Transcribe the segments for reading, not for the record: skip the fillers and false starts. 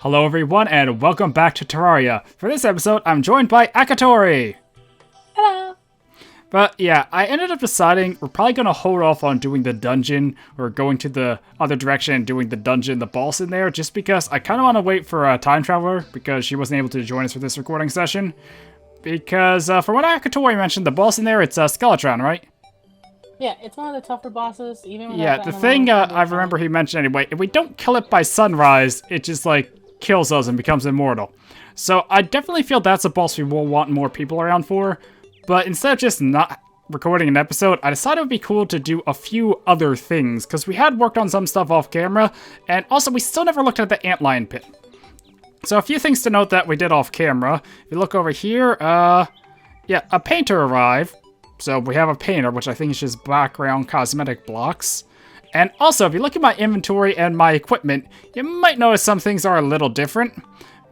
Hello everyone, and welcome back to Terraria. For this episode, I'm joined by Akatori! Hello! But yeah, I ended up deciding we're probably going to hold off on doing the dungeon, or going to the other direction and doing the dungeon, the boss in there, just because I kind of want to wait for a time traveler, because she wasn't able to join us for this recording session. Because, from what Akatori mentioned, the boss in there, it's Skeletron, right? Yeah, it's one of the tougher bosses, even without Yeah, the thing I remember he mentioned anyway, if we don't kill it by sunrise, it just, like, kills us and becomes immortal. So I definitely feel that's a boss we will want more people around for, but instead of just not recording an episode, I decided it would be cool to do a few other things, because we had worked on some stuff off camera, and also we still never looked at the Antlion pit. So a few things to note that we did off camera. If you look over here, yeah, a painter arrived. So we have a painter, which I think is just background cosmetic blocks. And also, if you look at my inventory and my equipment, you might notice some things are a little different.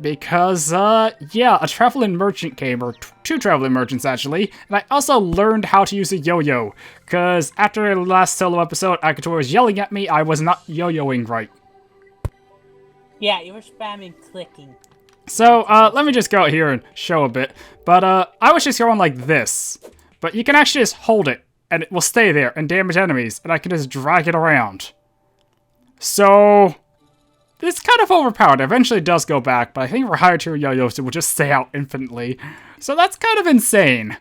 Because, yeah, a traveling merchant came, or two traveling merchants actually. And I also learned how to use a yo-yo. Because after the last solo episode, Akatori was yelling at me I was not yo-yoing right. Yeah, you were spamming clicking. So, let me just go out here and show a bit. But, I was just going like this. But you can actually just hold it, and it will stay there and damage enemies, and I can just drag it around. So, it's kind of overpowered. It eventually does go back, but I think for higher tier yo-yos, it will just stay out infinitely. So that's kind of insane.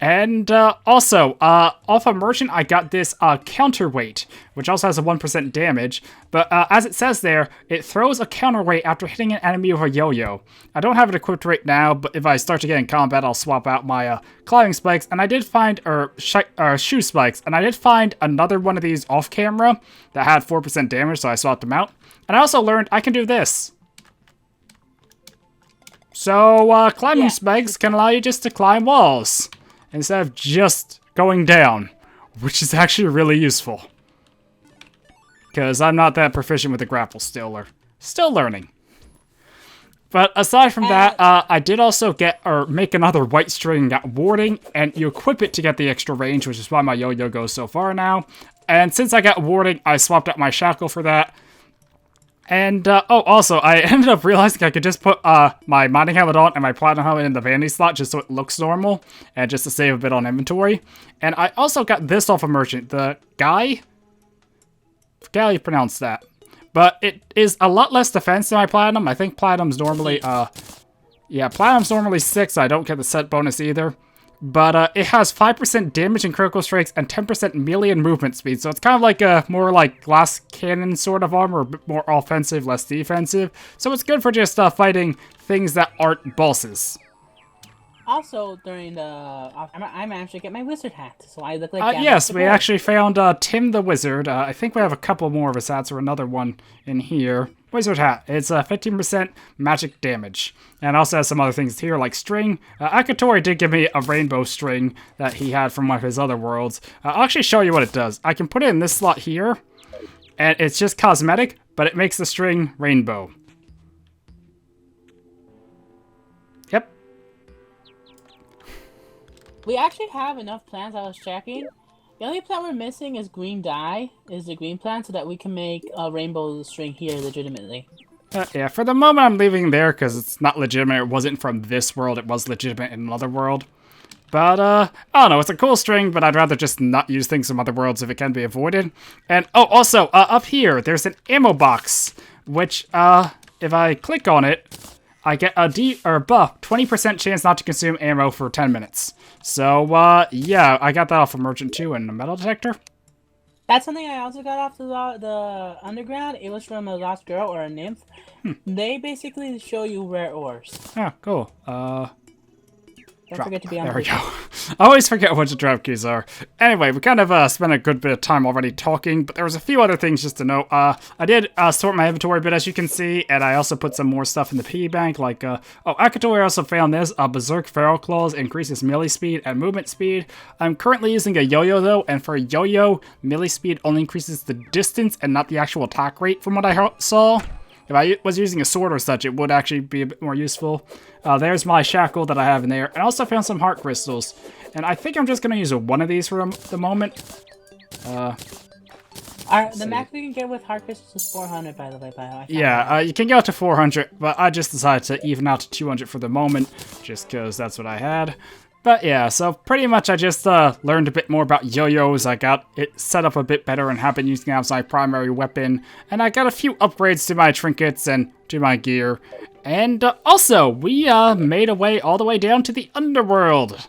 And also, off a merchant, I got this counterweight, which also has a 1% damage. But as it says there, it throws a counterweight after hitting an enemy with a yo-yo. I don't have it equipped right now, but if I start to get in combat, I'll swap out my climbing spikes. And I did find, shoe spikes, and I did find another one of these off camera that had 4% damage, so I swapped them out. And I also learned I can do this. So, climbing spikes can allow you just to climb walls instead of just going down, which is actually really useful. Because I'm not that proficient with the grapple still, or still learning. But aside from that, I did also get, or make another white string and got warding, and you equip it to get the extra range, which is why my yo-yo goes so far now. And since I got warding, I swapped out my shackle for that. And, oh, also, I ended up realizing I could just put, my mining helmet on and my platinum helmet in the vanity slot just so it looks normal, and just to save a bit on inventory. And I also got this off a merchant, the guy? I forget how you pronounce that. But it is a lot less defense than my platinum. I think platinum's normally, yeah, platinum's normally 6, so I don't get the set bonus either. But it has 5% damage and critical strikes and 10% melee and movement speed. So it's kind of like a more like glass cannon sort of armor, a bit more offensive, less defensive. So it's good for just fighting things that aren't bosses. Also, during the... I managed to get my wizard hat, so I look like... yes, we actually found Tim the Wizard. I think we have a couple more of his hats, or another one in here. Wizard hat. It's 15% magic damage. And also has some other things here, like string. Akatori did give me a rainbow string that he had from one of his other worlds. I'll actually show you what it does. I can put it in this slot here, and it's just cosmetic, but it makes the string rainbow. Yep. We actually have enough plants, I was checking. The only plant we're missing is green dye, is the green plant, so that we can make a rainbow string here legitimately. Yeah, for the moment I'm leaving there because it's not legitimate. It wasn't from this world, it was legitimate in another world. But, I don't know, it's a cool string, but I'd rather just not use things from other worlds if it can be avoided. And, oh, also, up here, there's an ammo box, which, if I click on it, I get a buff, 20% chance not to consume ammo for 10 minutes. So, yeah, I got that off a merchant too, and a metal detector. That's something I also got off the underground. It was from a lost girl or a nymph. They basically show you rare ores. Oh, cool. Don't forget to be on There we go. I always forget what the drop keys are. Anyway, we kind of spent a good bit of time already talking, but there was a few other things just to note. I did sort my inventory a bit, as you can see, and I also put some more stuff in the piggy bank, like, oh, Akatori also found this. Berserk Feral Claws increases melee speed and movement speed. I'm currently using a yo-yo, though, and for a yo-yo, melee speed only increases the distance and not the actual attack rate, from what I saw. If I was using a sword or such, it would actually be a bit more useful. There's my shackle that I have in there. And I also found some heart crystals. And I think I'm just going to use one of these for the moment. The max we can get with hard crystals is 400, by the way. Yeah, you can go up to 400, but I just decided to even out to 200 for the moment, just because that's what I had. But yeah, so pretty much I just learned a bit more about yo-yos. I got it set up a bit better and have been using it as my primary weapon. And I got a few upgrades to my trinkets and to my gear. And also, we made a way all the way down to the underworld.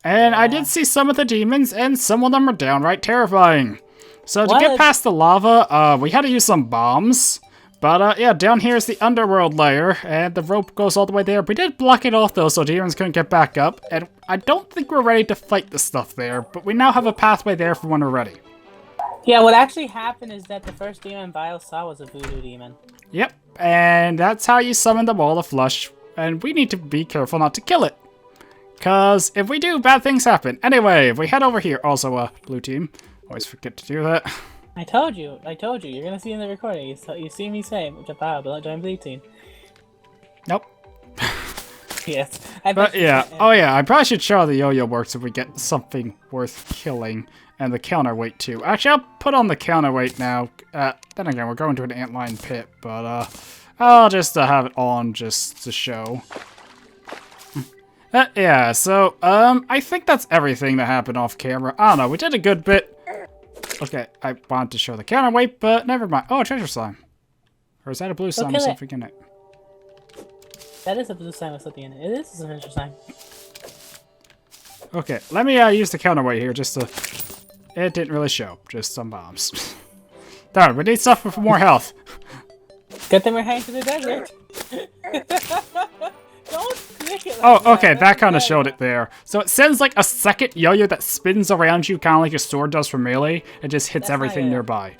And I did see some of the demons, and some of them are downright terrifying. So to get past the lava, we had to use some bombs. But yeah, down here is the underworld layer, and the rope goes all the way there. We did block it off though, so demons couldn't get back up. And I don't think we're ready to fight the stuff there, but we now have a pathway there for when we're ready. Yeah, what actually happened is that the first demon Bio saw was a voodoo demon. Yep, and that's how you summon the Ball of Flush, and we need to be careful not to kill it. Cause if we do, bad things happen. Anyway, if we head over here, also blue team, always forget to do that. I told you, you're gonna see in the recording, you see me say, join blue team. Nope. Yes. But yeah, oh yeah, I probably should show how the yo-yo works if we get something worth killing. And the counterweight too. Actually, I'll put on the counterweight now. Then again, we're going to an antlion pit, but I'll just have it on just to show. Yeah, so I think that's everything that happened off camera. I don't know, we did a good bit. Okay, I wanted to show the counterweight, but never mind. Oh, a treasure slime. Or is that a blue slime with something in it? That is a blue slime with something in it. It is a treasure slime. Okay, let me use the counterweight here just to... It didn't really show, just some bombs. Darn, we need stuff for more health. Good thing we're heading to the desert. Don't click it like oh, okay, that kind of showed it there. So it sends like a second yo-yo that spins around you, kind of like a sword does for melee. It just hits everything nearby.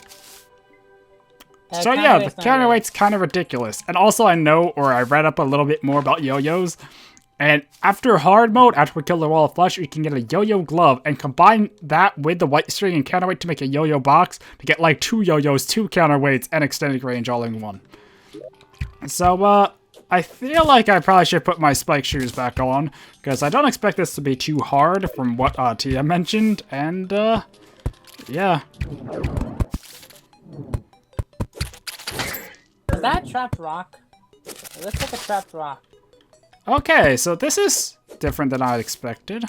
So yeah, the counterweight's kind of ridiculous. And also I know, or I read up a little bit more about yo-yos. And after hard mode, after we kill the Wall of Flush, you can get a yo-yo glove and combine that with the white string and counterweight to make a yo-yo box to get like 2 yo-yos, 2 counterweights, and extended range all in one. So, I feel like I probably should put my spike shoes back on, because I don't expect this to be too hard from what Tia mentioned, and yeah. Is that a trapped rock? It looks like a trapped rock. Okay, so this is different than I expected.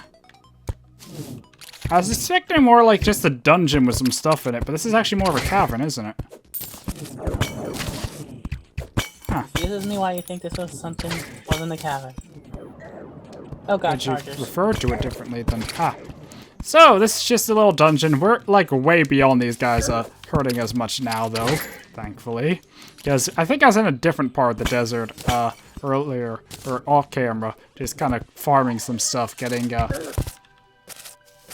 I was expecting more like just a dungeon with some stuff in it, but this is actually more of a cavern, isn't it? Huh. This me why you think this was something more than the cavern. Oh god, chargers. You refer to it differently than... So, this is just a little dungeon. We're like way beyond these guys hurting as much now, though, thankfully. Because I think I was in a different part of the desert earlier, or off camera, just kind of farming some stuff, getting,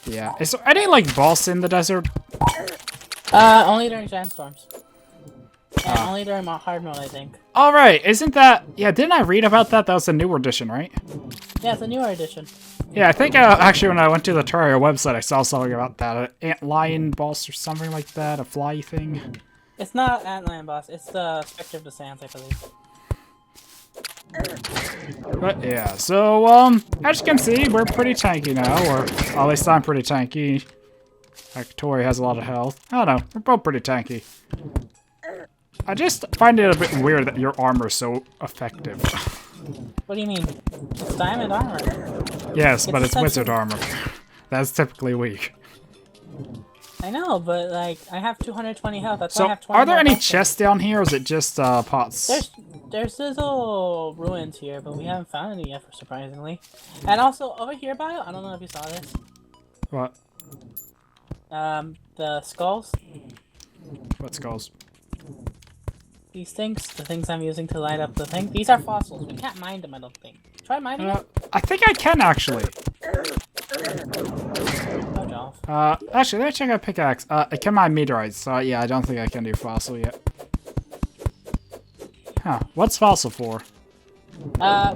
yeah. Is there any, like, boss in the desert? Only during sandstorms. And only during hard mode, I think. Alright, isn't that... Yeah, didn't I read about that? That was a newer edition, right? Yeah, it's a newer edition. Yeah, I think actually when I went to the Terraria website, I saw something about that. An antlion boss or something like that, a fly thing. It's not antlion boss, it's the Spectre of the Sands, I believe. But yeah, so, as you can see, we're pretty tanky now, or at least I'm pretty tanky. Like, Tori has a lot of health. I don't know, we're both pretty tanky. I just find it a bit weird that your armor is so effective. What do you mean? It's diamond armor. Yes, but it's wizard armor. That's typically weak. I know, but like, I have 220 health. That's so, why I have 20 are there any health chests down here, or is it just pots? There's little ruins here, but we haven't found any yet, surprisingly. And also, over here, Bio, I don't know if you saw this. What? The skulls. What skulls? These things, the things I'm using to light up the thing, these are fossils. We can't mine them, I don't think. Try mining them? I think I can, actually. Actually, let's check out pickaxe. I can mine meteorites, so yeah, I don't think I can do fossil yet. Huh, what's fossil for?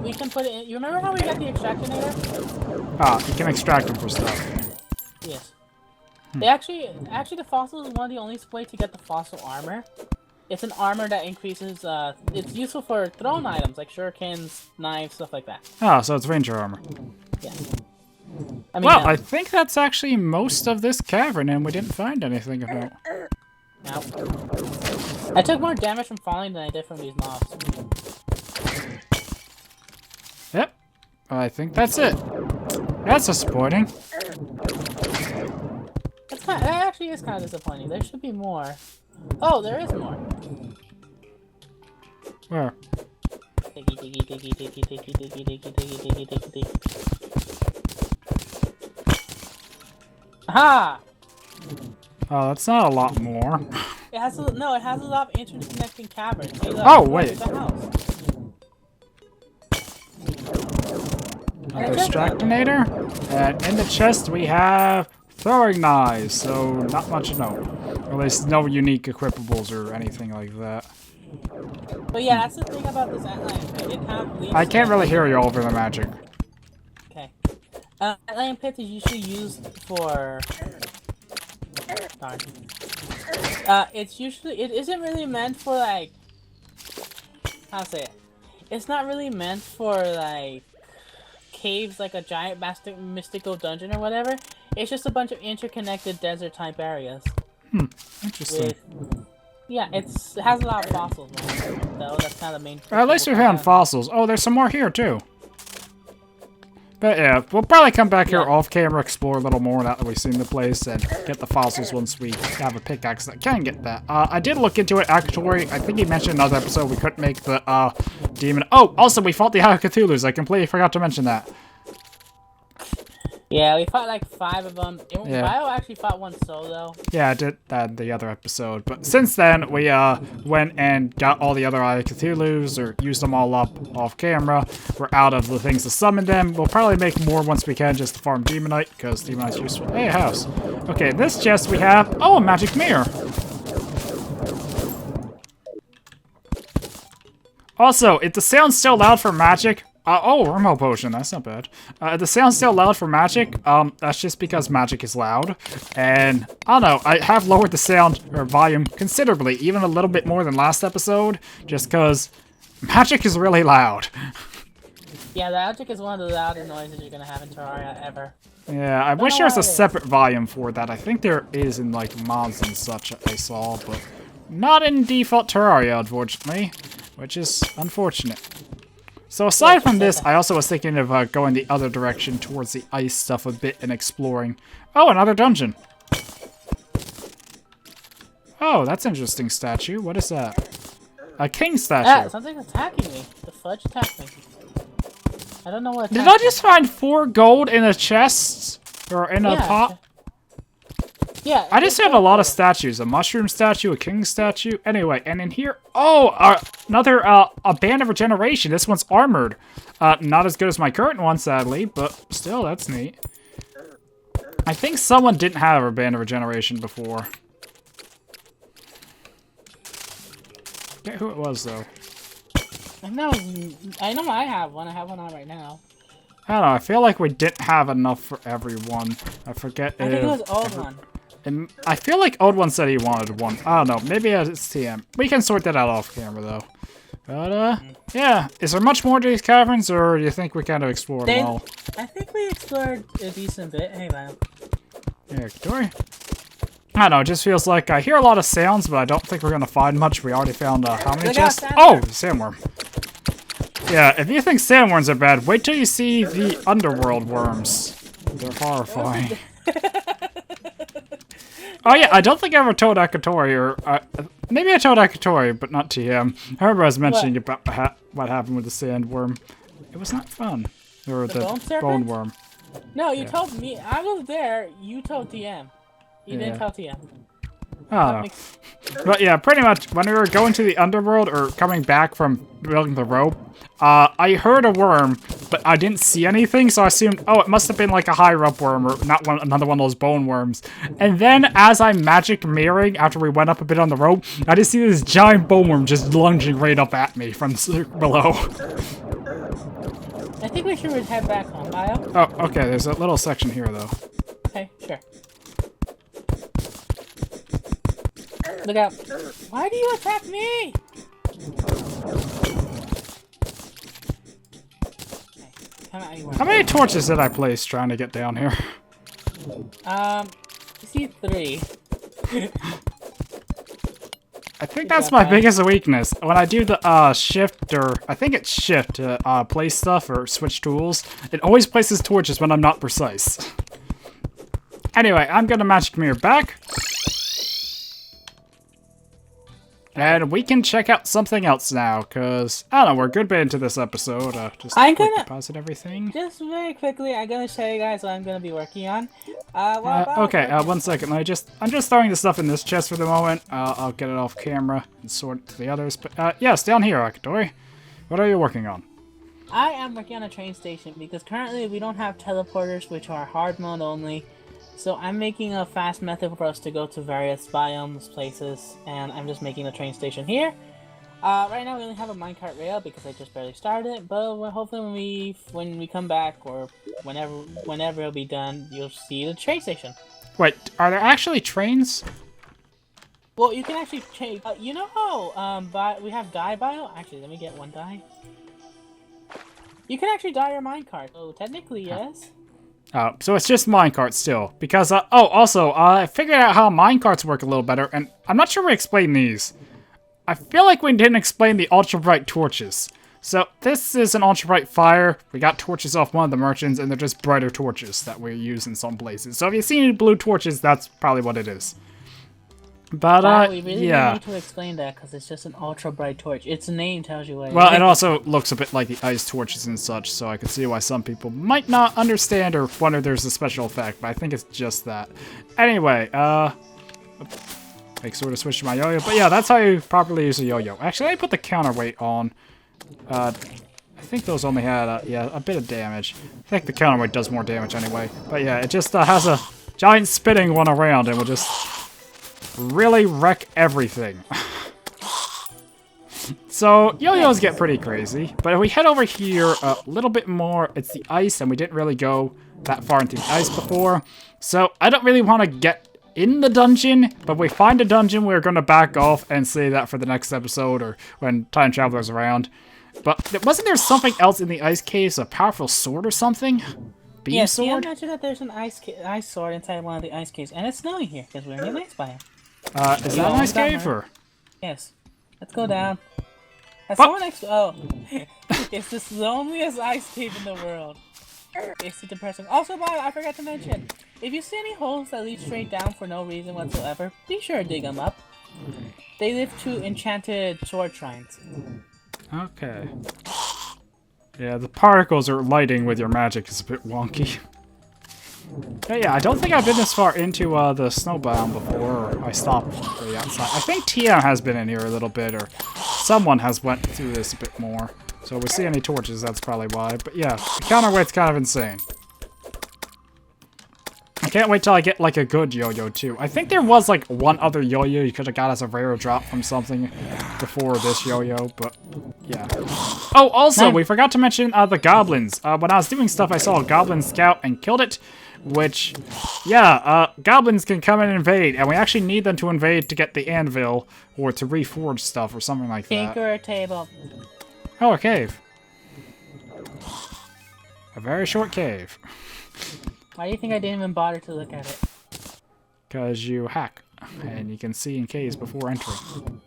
We can put it in, you remember how we got the extractinator? You can extract them for stuff. Yes. They actually, the fossil is one of the only way to get the fossil armor. It's an armor that increases, it's useful for thrown items, like shurikens, knives, stuff like that. Oh, so it's ranger armor. Yeah. I think that's actually most of this cavern, and we didn't find anything of note. Nope. I took more damage from falling than I did from these mobs. Yep. Well, I think that's it. That's disappointing. That actually is kind of disappointing. There should be more. Oh, there is more. Where? Diggy, diggy, diggy, diggy, diggy, diggy, diggy, diggy, diggy, diggy, diggy. Aha! Oh, that's not a lot more. It has a lot of interconnecting caverns. Oh, wait. The house. Another Stractinator. And in the chest we have throwing knives, so not much to know. Or at least no unique equipables or anything like that. But yeah, that's the thing about this Antlion pit. It kind of leads I can't to- really hear you over the magic. Okay. Antlion pit is usually used for... Darn. It isn't really meant for, like... How to say it? It's not really meant for, like... caves, like a giant mystical dungeon or whatever. It's just a bunch of interconnected desert type areas. Interesting. Yeah, it has a lot of fossils, man. So that's kind of the main. At least we found fossils. Oh, there's some more here too. But yeah, we'll probably come back here off camera, explore a little more now that we've seen the place, and get the fossils once we have a pickaxe that can get that. I did look into it, actually. I think he mentioned in another episode we couldn't make the demon. Oh, also we fought the Eye of Cthulhu's. I completely forgot to mention that. Yeah, we fought like 5 of them. Bio actually fought one solo. Yeah, I did that in the other episode. But since then, we went and got all the other Eye of Cthulhu's, or used them all up off camera. We're out of the things to summon them. We'll probably make more once we can just to farm Demonite, because Demonite's useful. Hey, a house. Okay, in this chest we have... Oh, a magic mirror. Also, if the sound's still loud for magic... oh, wormhole potion. That's not bad. If the sound's still loud for magic, that's just because magic is loud. And, I don't know, I have lowered the sound, or volume, considerably, even a little bit more than last episode, just because magic is really loud. Yeah, the magic is one of the loudest noises you're gonna have in Terraria ever. Yeah, I wish there was a separate volume for that. I think there is in, like, mods and such I saw, but not in default Terraria, unfortunately, which is unfortunate. So aside from this, I also was thinking of going the other direction towards the ice stuff a bit and exploring. Oh, another dungeon. Oh, that's an interesting statue. What is that? A king statue. Yeah, something's attacking me. The fudge attacked me. I don't know what Did I just find 4 gold in a chest? Or in a pot? Yeah. I just found a lot of statues. A mushroom statue, a king statue. Anyway, and in here... Oh, another a band of regeneration. This one's armored. Not as good as my current one, sadly, but still, that's neat. I think someone didn't have a band of regeneration before. Forget who it was, though. I know I have one. I have one on right now. I don't know. I feel like we didn't have enough for everyone. I forget. I think it was old one. And I feel like Old One said he wanted one. I don't know. Maybe it's TM. We can sort that out off camera, though. But, yeah. Is there much more to these caverns, or do you think we kind of explored them all? I think we explored a decent bit. Hey, man. Yeah, Tori. I don't know. It just feels like I hear a lot of sounds, but I don't think we're going to find much. We already found, how many chests? Oh, sandworm. Yeah, if you think sandworms are bad, wait till you see the underworld worms. They're horrifying. Oh yeah, I don't think I ever told Akatori, or maybe I told Akatori, but not TM. I remember I was mentioning about what happened with the sandworm. It was not fun. Or the bone worm. No, you told me. I was there. You told TM. You didn't tell TM. I don't know. But yeah, pretty much when we were going to the underworld or coming back from building the rope, I heard a worm, but I didn't see anything, so I assumed, oh, it must have been like a higher up worm or not another one of those bone worms. And then as I'm magic mirroring after we went up a bit on the rope, I just see this giant bone worm just lunging right up at me from below. I think we should head back home, Bio. Oh, okay, there's a little section here, though. Okay, sure. Look out. Why do you attack me? How many torches did I place trying to get down here? You see 3. I think Good that's job, my Brian. biggest weakness. When I do the shift, or I think it's shift to place stuff or switch tools, it always places torches when I'm not precise. Anyway, I'm gonna magic mirror back. And we can check out something else now, because, I don't know, we're a good bit into this episode. Just I'm quick gonna- deposit everything. Just very quickly, I'm gonna show you guys what I'm gonna be working on. Okay, one second. I'm just throwing the stuff in this chest for the moment. I'll get it off camera and sort the others. But yes, down here, Akatori. What are you working on? I am working on a train station because currently we don't have teleporters, which are hard mode only. So I'm making a fast method for us to go to various biomes, places, and I'm just making a train station here. Right now we only have a minecart rail because I just barely started it, but hopefully when we come back or whenever it'll be done, you'll see the train station. Wait, are there actually trains? Well, you can actually change. You know how we have dye bio. Actually, let me get one dye. You can actually dye your minecart. So technically, yes. Oh, so it's just minecarts still. Because, also, I figured out how minecarts work a little better, and I'm not sure we explained these. I feel like we didn't explain the ultra bright torches. So, this is an ultra bright fire. We got torches off one of the merchants, and they're just brighter torches that we use in some places. So, if you see any blue torches, that's probably what it is. But, We really yeah. don't need to explain that because it's just an ultra bright torch. Its name tells you what it Well, is. it also looks a bit like the ice torches and such, so I can see why some people might not understand or wonder there's a special effect, but I think it's just that. Anyway, make sure to switch to my yo-yo. But yeah, that's how you properly use a yo-yo. Actually, let me put the counterweight on. I think those only had, a bit of damage. I think the counterweight does more damage anyway. But yeah, it just has a giant spinning one around and will just really wreck everything. So, yo-yos get pretty crazy, but if we head over here a little bit more, it's the ice, and we didn't really go that far into the ice before. So, I don't really want to get in the dungeon, but if we find a dungeon, we're going to back off and save that for the next episode, or when Time Traveler's around. But wasn't there something else in the ice caves, a powerful sword or something? Beam Yes, sword? I mentioned that there's an ice sword inside one of the ice caves, and it's snowing here because we're in the ice biome. Is that an ice cave, or? Yes. Let's go down. Has What? someone oh. It's the loneliest ice cave in the world. It's depressing. Also, Bob, I forgot to mention, if you see any holes that lead straight down for no reason whatsoever, be sure to dig them up. They live to enchanted sword shrines. Okay. Yeah, the particles are lighting with your magic is a bit wonky. Yeah, I don't think I've been this far into the snow biome before, or I stopped way outside. I think TM has been in here a little bit, or someone has went through this a bit more. So if we see any torches, that's probably why. But yeah, the counterweight's kind of insane. I can't wait till I get like a good yo-yo too. I think there was like one other yo-yo you could have got as a rare drop from something before this yo-yo, but yeah. Oh, also, we forgot to mention the goblins. When I was doing stuff, I saw a goblin scout and killed it. Which, yeah, goblins can come and invade, and we actually need them to invade to get the anvil, or to reforge stuff, or something like that. Tinker table. Oh, a cave. A very short cave. Why do you think I didn't even bother to look at it? Because you hack, and you can see in caves before entering.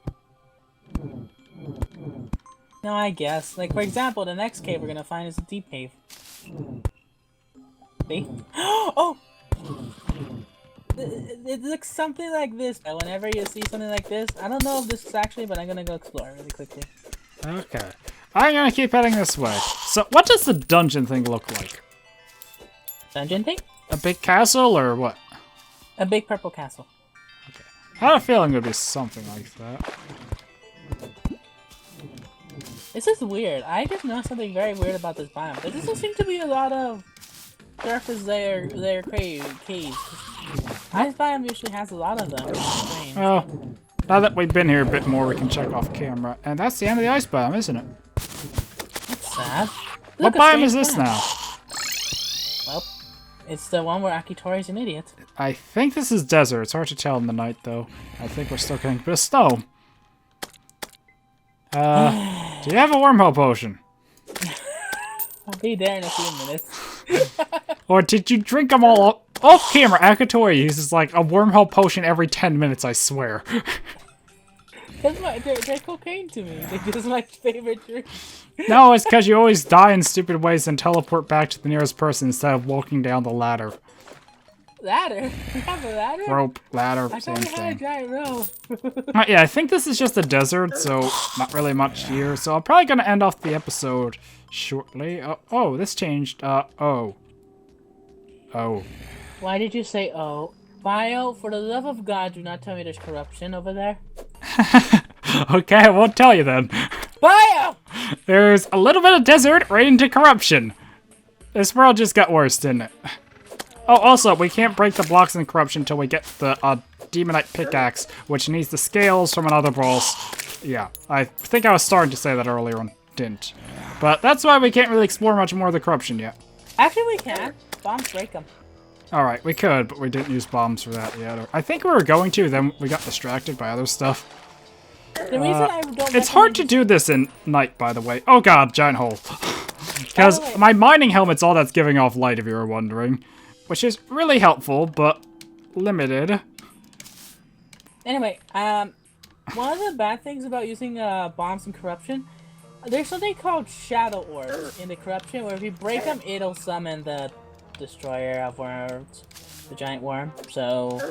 No, I guess. Like, for example, the next cave we're gonna find is a deep cave. See? Oh! It looks something like this. Whenever you see something like this, I don't know if this is actually, but I'm gonna go explore really quickly. Okay. I'm gonna keep heading this way. So, what does the dungeon thing look like? Dungeon thing? A big castle, or what? A big purple castle. Okay. I had a feeling it would be something like that. This is weird. I just noticed something very weird about this biome. There doesn't seem to be a lot of surface layer caves. Ice biome usually has a lot of them. It's strange. Well, now that we've been here a bit more, we can check off camera. And that's the end of the ice biome, isn't it? That's sad. What Look, a biome strange is this plant. now? Well, it's the one where Akitori's an idiot. I think this is desert. It's hard to tell in the night, though. I think we're still getting a bit of snow. Do you have a wormhole potion? I'll be there in a few minutes. Or did you drink them all off camera? Akatori uses like a wormhole potion every 10 minutes, I swear. That's why they're cocaine to me. They're just my favorite drink. No, it's because you always die in stupid ways and teleport back to the nearest person instead of walking down the ladder. Ladder? We have a ladder? Rope, ladder, I same thought we had a thing. giant rope. Yeah, I think this is just a desert, so not really much here. So I'm probably going to end off the episode shortly. Oh, this changed. Oh. Why did you say oh? Bio, for the love of God, do not tell me there's corruption over there. Okay, I won't tell you then. Bio! There's a little bit of desert right into corruption. This world just got worse, didn't it? Oh, also, we can't break the blocks in corruption until we get the demonite pickaxe, which needs the scales from another boss. Yeah, I think I was starting to say that earlier and didn't. But that's why we can't really explore much more of the corruption yet. Actually, we can. Bombs break them. Alright, we could, but we didn't use bombs for that yet. I think we were going to, then we got distracted by other stuff. The reason I don't It's hard to do this in night, by the way. Oh god, giant hole. Because my mining helmet's all that's giving off light, if you were wondering. Which is really helpful, but limited. Anyway, one of the bad things about using bombs in corruption, there's something called shadow orbs in the corruption, where if you break them, it'll summon the destroyer of worms, the giant worm. So,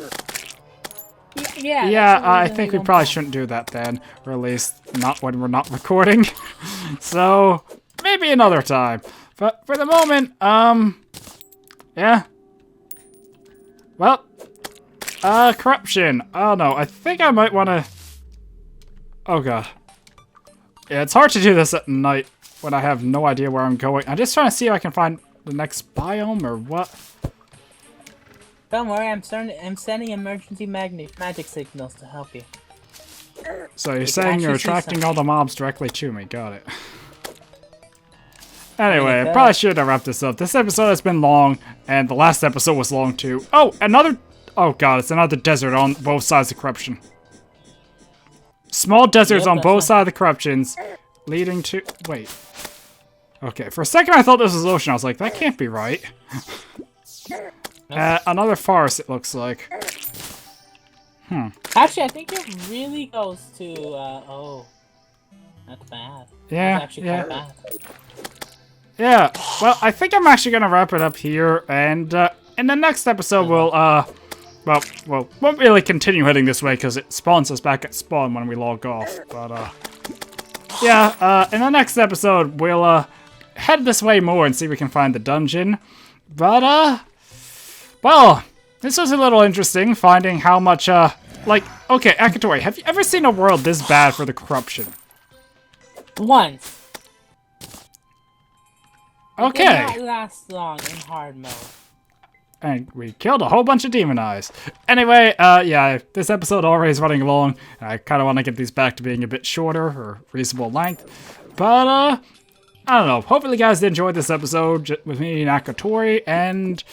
yeah. Yeah, I think we probably shouldn't do that then, or at least not when we're not recording. So, maybe another time. But for the moment, yeah. Well, corruption. Oh no, I think I might want to... Oh god. Yeah, it's hard to do this at night when I have no idea where I'm going. I'm just trying to see if I can find the next biome or what. Don't worry, I'm sending emergency magic signals to help you. So you're saying you're attracting all the mobs directly to me. Got it. Anyway, I probably should have wrapped this up. This episode has been long, and the last episode was long too. Oh, another... Oh god, it's another desert on both sides of corruption. Small deserts on both sides of the corruptions, leading to... Wait. Okay, for a second I thought this was ocean. I was like, that can't be right. Another forest, it looks like. Actually, I think it really goes to, oh. That's bad. Yeah, That's actually quite bad. Yeah, well, I think I'm actually gonna wrap it up here, and in the next episode we'll, won't really continue heading this way because it spawns us back at spawn when we log off, but, yeah, in the next episode we'll, head this way more and see if we can find the dungeon, but, well, this was a little interesting, finding how much, like, okay, Akatori, have you ever seen a world this bad for the corruption? Once. Okay. It did not last long in hard mode. And we killed a whole bunch of demon eyes. Anyway, yeah, this episode already is running long. I kind of want to get these back to being a bit shorter or reasonable length. But, I don't know. Hopefully you guys did enjoy this episode with me and Akatori. And,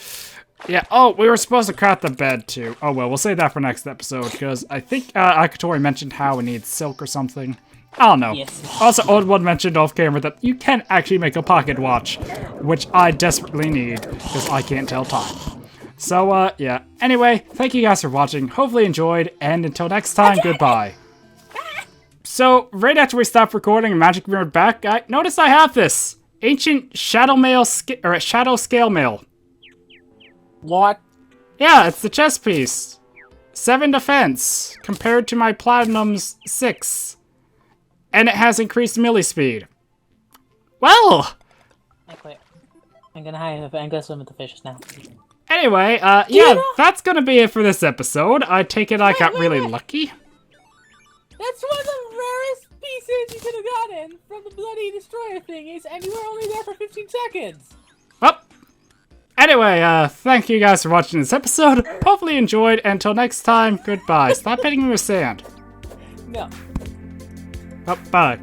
yeah, oh, we were supposed to craft the bed too. Oh, well, we'll save that for next episode. Because I think Akatori mentioned how it needs silk or something. I don't know. Yes. Also, Old One mentioned off camera that you can actually make a pocket watch, which I desperately need, because I can't tell time. So, yeah. Anyway, thank you guys for watching. Hopefully you enjoyed, and until next time, goodbye. So, right after we stopped recording and Magic mirrored back, I noticed I have this. Ancient Shadow Scale Mail. What? Yeah, it's the chess piece. 7 defense, compared to my Platinum's 6. And it has increased melee speed. Well! I quit. I'm gonna swim with the fishes now. Anyway, yeah, that's gonna be it for this episode. I take it I got really lucky. That's one of the rarest pieces you could have gotten from the bloody destroyer thingies, and you were only there for 15 seconds! Well, anyway, thank you guys for watching this episode. Hopefully you enjoyed. Until next time, goodbye. Stop hitting me with sand. No. Oh, bye.